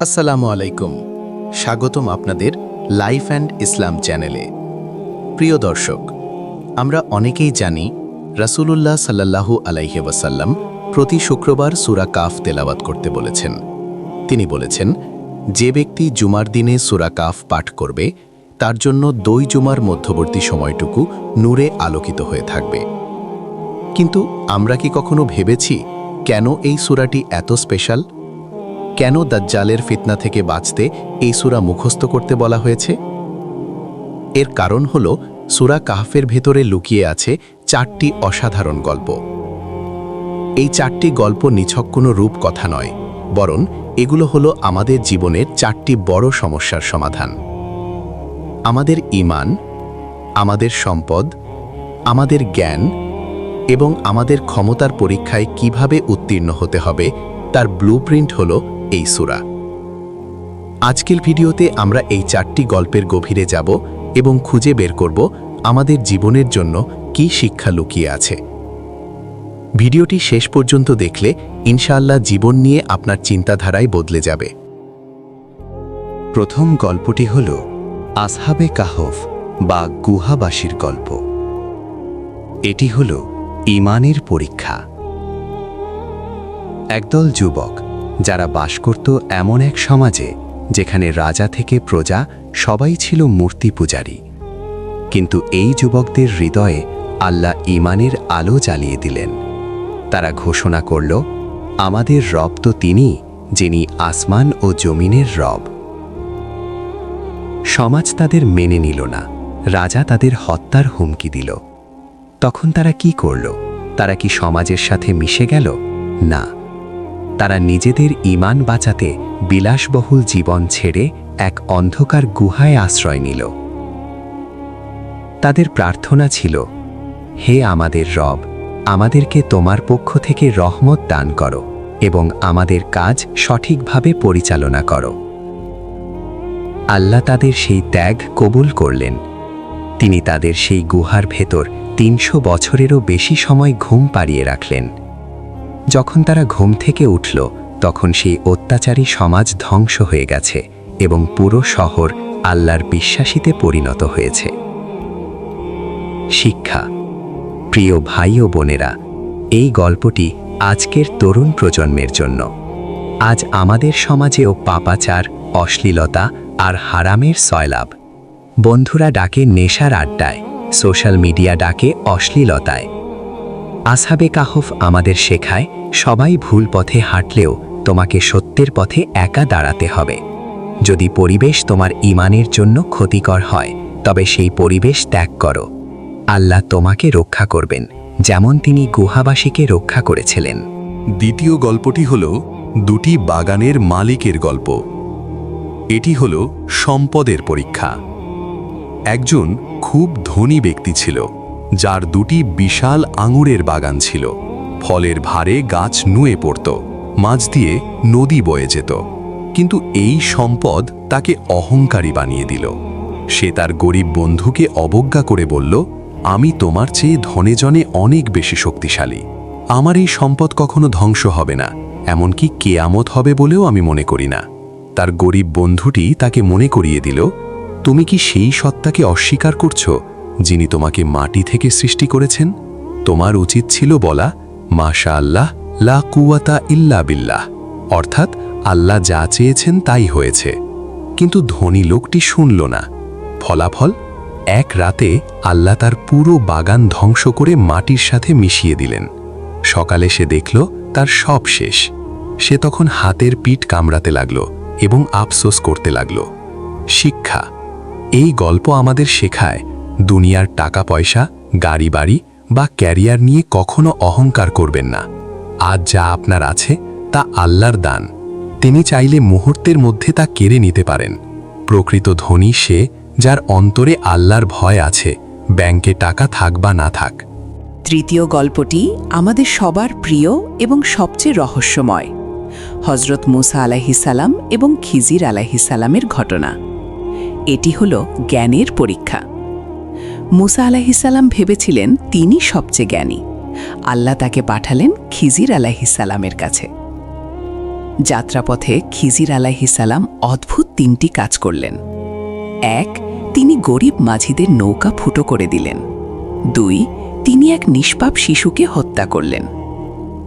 আসসালামু আলাইকুম, স্বাগতম আপনাদের লাইফ অ্যান্ড ইসলাম চ্যানেলে। প্রিয় দর্শক, আমরা অনেকেই জানি রাসূলুল্লাহ সাল্লাল্লাহু আলাইহি ওয়াসাল্লাম প্রতি শুক্রবার সূরা কাফ তেলাওয়াত করতে বলেছেন। তিনি বলেছেন, যে ব্যক্তি জুমার দিনে সূরা কাফ পাঠ করবে তার জন্য 2 জুমার মধ্যবর্তী সময়টুকু নূরে আলোকিত হয়ে থাকবে। কিন্তু আমরা কি কখনো ভেবেছি কেন এই সূরাটি এত স্পেশাল? কেন দাজ্জালের ফিতনা থেকে বাঁচতে এই সূরা মুখস্থ করতে বলা হয়েছে? এর কারণ হল সূরা কাহফের ভেতরে লুকিয়ে আছে 4টি অসাধারণ গল্প। এই 4টি গল্প নিছক কোনো রূপকথা নয়, বরং এগুলো হলো আমাদের জীবনের 4টি বড় সমস্যার সমাধান। আমাদের ঈমান, আমাদের সম্পদ, আমাদের জ্ঞান এবং আমাদের ক্ষমতার পরীক্ষায় কিভাবে উত্তীর্ণ হতে হবে তার ব্লুপ্রিন্ট হলো এই সূরা। আজকের ভিডিওতে আমরা এই 4টি গল্পের গভীরে যাব এবং খুঁজে বের করব আমাদের জীবনের জন্য কি শিক্ষা লুকিয়ে আছে। ভিডিওটি শেষ পর্যন্ত দেখলে ইনশাআল্লাহ জীবন নিয়ে আপনার চিন্তাধারাই বদলে যাবে। প্রথম গল্পটি হল আসহাবে কাহফ বা গুহাবাসীর গল্প। এটি হল ঈমানের পরীক্ষা। একদল যুবক যারা বাস করত এমন এক সমাজে যেখানে রাজা থেকে প্রজা সবাই ছিল মূর্তি পূজারী। কিন্তু এই যুবকদের হৃদয়ে আল্লাহ ঈমানের আলো জ্বালিয়ে দিলেন। তারা ঘোষণা করল, আমাদের রব তো তিনি, যিনি আসমান ও জমিনের রব। সমাজ তাদের মেনে নিল না, রাজা তাদের হত্যার হুমকি দিল। তখন তারা কি করল? তারা কি সমাজের সাথে মিশে গেল? না, তারা নিজেদের ঈমান বাঁচাতে বিলাসবহুল জীবন ছেড়ে এক অন্ধকার গুহায় আশ্রয় নিল। তাদের প্রার্থনা ছিল, হে আমাদের রব, আমাদেরকে তোমার পক্ষ থেকে রহমত দান করো এবং আমাদের কাজ সঠিকভাবে পরিচালনা করো। আল্লাহ তাদের সেই ত্যাগ কবুল করলেন। তিনি তাদের সেই গুহার ভেতর 300 বছরেরও বেশি সময় ঘুম পাড়িয়ে রাখলেন। যখন তারা ঘুম থেকে উঠল, তখন সেই অত্যাচারী সমাজ ধ্বংস হয়ে গেছে এবং পুরো শহর আল্লাহর বিশ্বাসীতে পরিণত হয়েছে। শিক্ষা। প্রিয় ভাই ও বোনেরা, এই গল্পটি আজকের তরুণ প্রজন্মের জন্য। আজ আমাদের সমাজেও পাপাচার, অশ্লীলতা আর হারামের সয়লাব। বন্ধুরা ডাকে নেশার আড্ডায়, সোশ্যাল মিডিয়া ডাকে অশ্লীলতায়। আসহাবে কাহফ আমাদের শেখায়, সবাই ভুল পথে হাঁটলেও তোমাকে সত্যের পথে একা দাঁড়াতে হবে। যদি পরিবেশ তোমার ঈমানের জন্য ক্ষতিকর হয়, তবে সেই পরিবেশ ত্যাগ করো। আল্লাহ তোমাকে রক্ষা করবেন, যেমন তিনি গুহাবাসীকে রক্ষা করেছিলেন। দ্বিতীয় গল্পটি হল 2টি বাগানের মালিকের গল্প। এটি হল সম্পদের পরীক্ষা। একজন খুব ধনী ব্যক্তি ছিল, যার 2টি বিশাল আঙুরের বাগান ছিল। ফলের ভারে গাছ নুয়ে পড়ত, মাঝ দিয়ে নদী বয়ে যেত। কিন্তু এই সম্পদ তাকে অহংকারী বানিয়ে দিল। সে তার গরিব বন্ধুকে অবজ্ঞা করে বলল, আমি তোমার চেয়ে ধনে জনে অনেক বেশি শক্তিশালী। আমার এই সম্পদ কখনো ধ্বংস হবে না, এমনকি কেয়ামত হবে বলেও আমি মনে করি না। তার গরিব বন্ধুটি তাকে মনে করিয়ে দিল, তুমি কি সেই সত্তাকে অস্বীকার করছো যিনি তোমাকে মাটি থেকে সৃষ্টি করেছেন? তোমার উচিত ছিল বলা, মাশাআল্লাহ লা কুওয়াতা ইল্লা বিল্লাহ, অর্থাৎ আল্লাহ যা চেয়েছেন তাই হয়েছে। কিন্তু ধনী লোকটি শুনল না। ফলাফল, এক রাতে আল্লাহ তার পুরো বাগান ধ্বংস করে মাটির সাথে মিশিয়ে দিলেন। সকালে সে দেখল তার সব শেষ। সে তখন হাতের পিঠ কামড়াতে লাগল এবং আফসোস করতে লাগল। শিক্ষা। এই গল্প আমাদের শেখায়, দুনিয়ার টাকা পয়সা, গাড়ি বাড়ি বা ক্যারিয়ার নিয়ে কখনো অহংকার করবেন না। আজ যা আপনার আছে তা আল্লাহর দান। তিনি চাইলে মুহূর্তের মধ্যে তা কেড়ে নিতে পারেন। প্রকৃত ধনী সে, যার অন্তরে আল্লাহর ভয় আছে, ব্যাংকে টাকা থাক বা না থাক। তৃতীয় গল্পটি আমাদের সবার প্রিয় এবং সবচেয়ে রহস্যময়। হযরত মুসা আলাইহিসসালাম এবং খিজির আলাইহিসসালামের ঘটনা। এটি হল জ্ঞানের পরীক্ষা। মুসা আলাইহিসসালাম ভেবেছিলেন তিনি সবচেয়ে জ্ঞানী। আল্লাহ তাকে পাঠালেন খিজির আলাইহিসসালামের কাছে। যাত্রাপথে খিজির আলাইহিসালাম অদ্ভুত 3টি কাজ করলেন। 1, তিনি গরিব মাঝিদের নৌকা ফুটো করে দিলেন। 2, তিনি এক নিষ্পাপ শিশুকে হত্যা করলেন।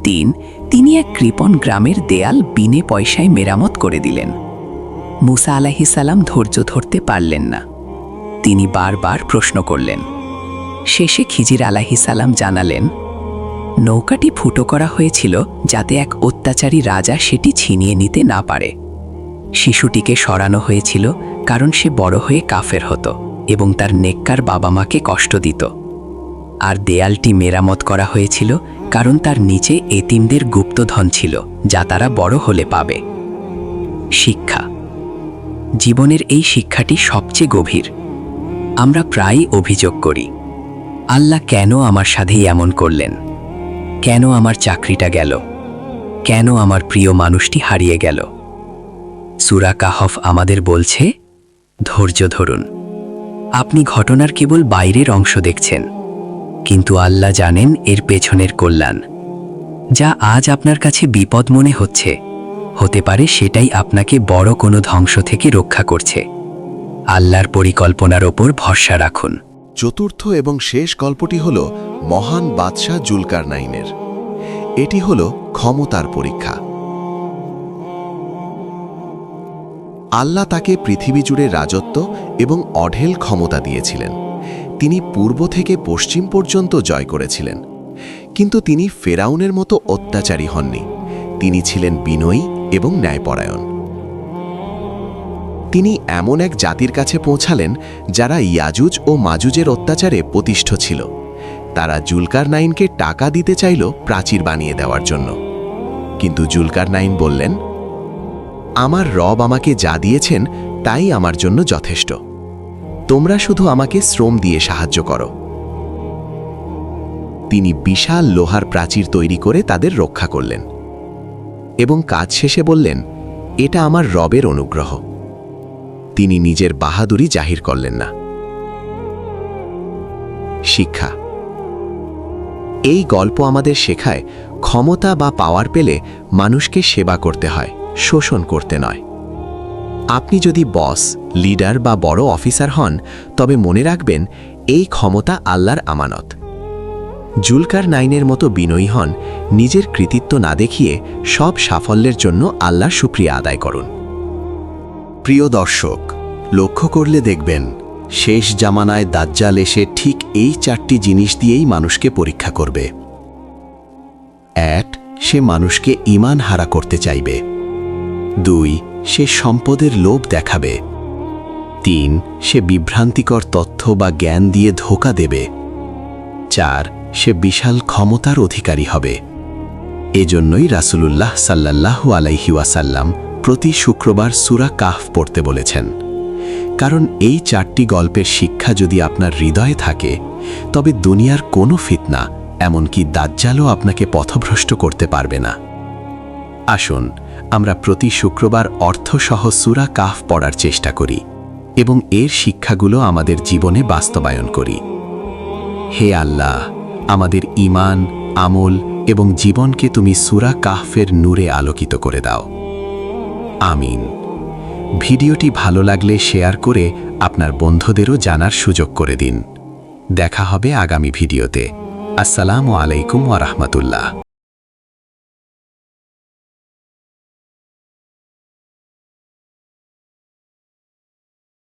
3, তিনি এক কৃপণ গ্রামের দেয়াল বিনে পয়সায় মেরামত করে দিলেন। মুসা আলাইহিসালাম ধৈর্য ধরতে পারলেন না। তিনি বারবার প্রশ্ন করলেন। শেষে খিজির আলাইহিসালাম জানালেন, নৌকাটি ফুটো করা হয়েছিল যাতে এক অত্যাচারী রাজা সেটি ছিনিয়ে নিতে না পারে। শিশুটিকে সরানো হয়েছিল কারণ সে বড় হয়ে কাফের হতো এবং তার নেককার বাবা মাকে কষ্ট দিত। আর দেয়ালটি মেরামত করা হয়েছিল কারণ তার নিচে এতিমদের গুপ্তধন ছিল যা তারা বড় হলে পাবে। শিক্ষা। জীবনের এই শিক্ষাটি সবচেয়ে গভীর। আমরা প্রায়ই অভিযোগ করি, আল্লাহ কেন আমার সাথে এমন করলেন? কেন আমার চাকরিটা গেল? কেন আমার প্রিয় মানুষটি হারিয়ে গেল? সূরা কাহফ আমাদের বলছে, ধৈর্য ধরুন। আপনি ঘটনার কেবল বাইরের অংশ দেখছেন, কিন্তু আল্লাহ জানেন এর পেছনের কল্যাণ। যা আজ আপনার কাছে বিপদ মনে হতে পারে সেটাই আপনাকে বড় কোনো ধ্বংস থেকে রক্ষা করছে। আল্লাহর পরিকল্পনার ওপর ভরসা রাখুন। চতুর্থ এবং শেষ গল্পটি হল মহান বাদশাহ জুলকারনাইনের। এটি হল ক্ষমতার পরীক্ষা। আল্লাহ তাকে পৃথিবী জুড়ে রাজত্ব এবং অঢেল ক্ষমতা দিয়েছিলেন। তিনি পূর্ব থেকে পশ্চিম পর্যন্ত জয় করেছিলেন। কিন্তু তিনি ফেরাউনের মতো অত্যাচারী হননি। তিনি ছিলেন বিনয়ী এবং ন্যায়পরায়ণ। তিনি এমন এক জাতির কাছে পৌঁছালেন যারা ইয়াজুজ ও মাজুজের অত্যাচারে প্রতিষ্ঠ ছিল। তারা জুলকারনাইনকে টাকা দিতে চাইল প্রাচীর বানিয়ে দেওয়ার জন্য। কিন্তু জুলকারনাইন বললেন, আমার রব আমাকে যা দিয়েছেন তাই আমার জন্য যথেষ্ট। তোমরা শুধু আমাকে শ্রম দিয়ে সাহায্য করো। তিনি বিশাল লোহার প্রাচীর তৈরি করে তাদের রক্ষা করলেন এবং কাজ শেষে বললেন, এটা আমার রবের অনুগ্রহ। তিনি নিজের বাহাদুরি জাহির করলেন না। শিক্ষা। এই গল্প আমাদের শেখায়, ক্ষমতা বা পাওয়ার পেলে মানুষকে সেবা করতে হয়, শোষণ করতে নয়। আপনি যদি বস, লিডার বা বড় অফিসার হন, তবে মনে রাখবেন এই ক্ষমতা আল্লাহর আমানত। জুলকারনাইনের মতো বিনয়ী হন, নিজের কৃতিত্ব না দেখিয়ে সব সাফল্যের জন্য আল্লাহর শুকরিয়া আদায় করুন। প্রিয় দর্শক, লক্ষ্য করলে দেখবেন শেষ জামানায় দাজ্জাল এসে ঠিক এই 4টি জিনিস দিয়েই মানুষকে পরীক্ষা করবে। 1, সে মানুষকে ঈমান হারা করতে চাইবে। 2, সে সম্পদের লোভ দেখাবে। 3, সে বিভ্রান্তিকর তথ্য বা জ্ঞান দিয়ে ধোঁকা দেবে। 4, সে বিশাল ক্ষমতার অধিকারী হবে। এজন্যই রাসূলুল্লাহ সাল্লাল্লাহু আলাইহি ওয়াসাল্লাম প্রতি শুক্রবার সূরা কাহফ পড়তে বলেছেন। কারণ এই 4টি গল্পের শিক্ষা যদি আপনার হৃদয়ে থাকে, তবে দুনিয়ার কোনো ফিতনা, এমনকি দাজ্জালও আপনাকে পথভ্রষ্ট করতে পারবে না। আসুন আমরা প্রতি শুক্রবার অর্থসহ সূরা কাহফ পড়ার চেষ্টা করি এবং এর শিক্ষাগুলো আমাদের জীবনে বাস্তবায়ন করি। হে আল্লাহ, আমাদের ঈমান, আমল এবং জীবনকে তুমি সূরা কাহফের নূরে আলোকিত করে দাও। আমিন। ভিডিওটি ভালো লাগলে শেয়ার করে আপনার বন্ধুদেরও জানার সুযোগ করে দিন। দেখা হবে আগামী ভিডিওতে। আসসালামু আলাইকুম ওয়া রাহমাতুল্লাহ।